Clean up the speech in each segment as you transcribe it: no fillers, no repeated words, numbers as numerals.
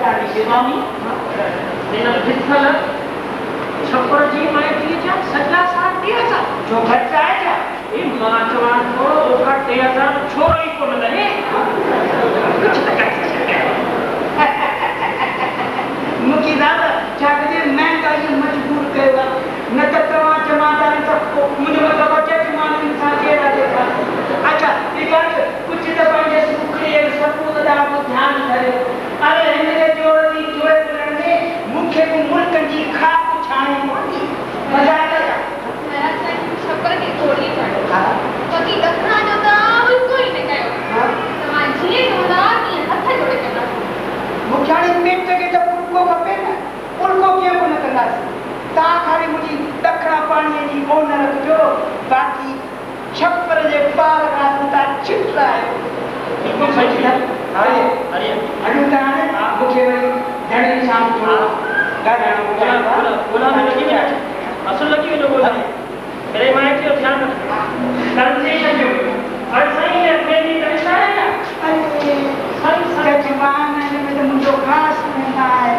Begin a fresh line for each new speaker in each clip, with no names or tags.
स्वामी इन विठल छपर जी माइटी जा सजा साथ दिया था जो घट आया था ये मां जवान को ओका 3000 छोरो ही को लगे कुछ तक मुकी दादा जाके महंगाई मजबूर करेगा न त तवा जमादार तक मुझे मतलब बच्चे माने इंसान के देखा अच्छा ठीक है कुछ तो पंजे सुखरी सपूत दा ध्यान करे अरे मेरे जोड़ी जोड़े करने मुख्य को मुल्क की खा छाने मजा आया
मेरा से छपर की थोड़ी पड़ो बाकी दखना जो ता कोई नहीं कयो हां समाजी होदा की हथ जोड़े करना
मुख्याणी पेट के तो उनको खपे ना उनको क्यों को न करना ता खाली मुझी दखना पानी जी कोन न रखजो बाकी छप्पर जे पार रास्ता छिटला है बिल्कुल सही है अरे अरे अनुदान मुख्य वरी धणी शाम थोड़ा बोला में लगी है असल लगी है जो बोला मेरे माइक के ध्यान रख ट्रांसलेशन जो और सही है मेरी दर्शा है ना अरे सही जमाने में तो मुझे खास मिलता है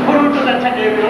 गुरु तो अच्छा देख लो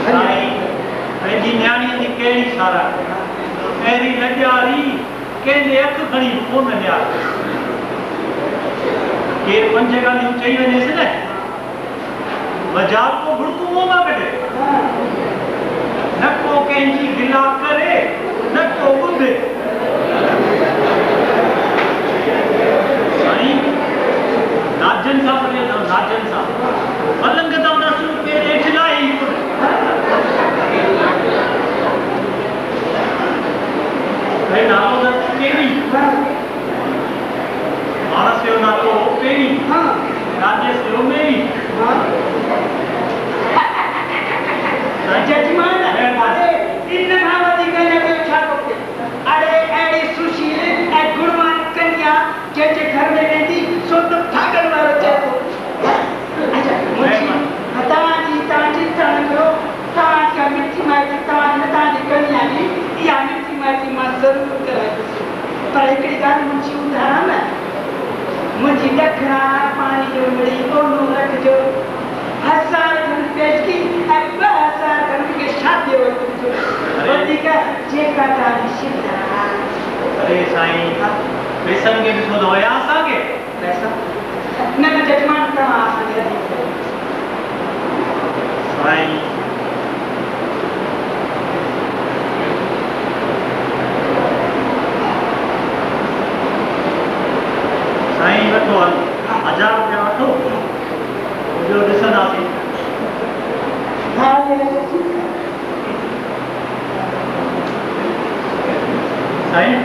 साईं पंहिंजी न्याणी जी कहिड़ी सारा अहिड़ी लॼारी कंहिंजे अख खणी कोन ॾियार केरु 5 ॻाल्हियूं चई वञेसि न मजाक को भुड़कू मुंहं मां कढे न को कंहिंजी गिला करे न को ॿुधे साईं नाजन सां पढ़ियो अथव नाजन सां पलंग तां नसू के हेठि लाही भाई नालो त केवी मानस जो नालो केवी राजेश जो मेरी
जजमान अरे इन भावती कहने को छा को अरे एड़ी सुशील ए गुणवान कन्या जे घर में रहती सो तो ठाकर वारो चेतो अच्छा मुझी हता जी तन करो ता का मिठी माई ता नता जी कन्या जी या मिठी माई मां जरूर कराई पर एकड़ी गाल मुझी उधारा में मुझी डखरा पानी जो मिली ओनो रख जो हजार घन पेश की अब हजार घन के शादी हो जो वधिक जे का तारी सिद्धा
अरे साईं पैसन के ॾिसो त हुया असांखे
पैसा न जजमान तव्हां असांखे
साईं साईं वठो 1000 रुपया वठो जो ॾिसंदासीं साईं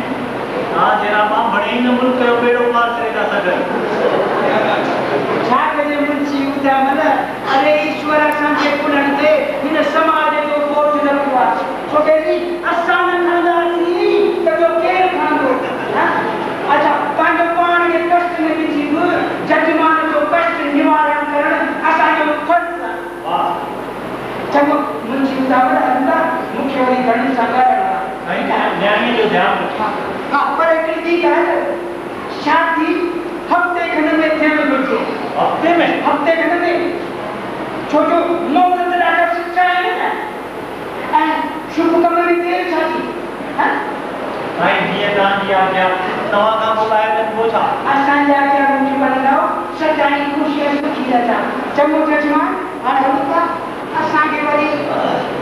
हा जरा मां बड़े न मुल्क जो बेड़ो पार करे था सघनि
छा कजे मुंशी उधामल अरे ईश्वर असांखे पुलण ते हिन समाज जो बोझ न रखो आहे छो के असां न खणंदासीं त जो केरु खणंदो अच्छा पंहिंजो पाण खे कष्ट में विझी बि जजमान जो कष्ट निवारण करण असांजो फर्ज़ आहे
वाह
चङो मुंशी उधामल हलंदा मूंखे वरी घणी सां ॻाल्हाइणो आहे
साईं न्याणी जो ध्यानु रखो
हाँ पर एक ॻाल्हि शादी हफ़्ते खन में थियणु घुरिजे
हफ़्ते में
खन में छो जो मुहूर्त ॾाढा सुठा आहिनि न ऐं शुभ कम में देरि छा थी
साईं जीअं तव्हांजी आज्ञा तव्हां खां पोइ ॿाहिरि वञिबो छा
असांजा आज्ञा मुंहिंजी मञंदव सदाई ख़ुशी ऐं सुखी रहंदा चङो जजमान हाणे हलूं था असांखे वरी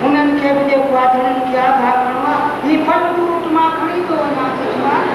हुननि खे बि जेको आहे धननि खे आधार करिणो आहे हीउ फल फ्रूट मां खणी थो वञा जजमान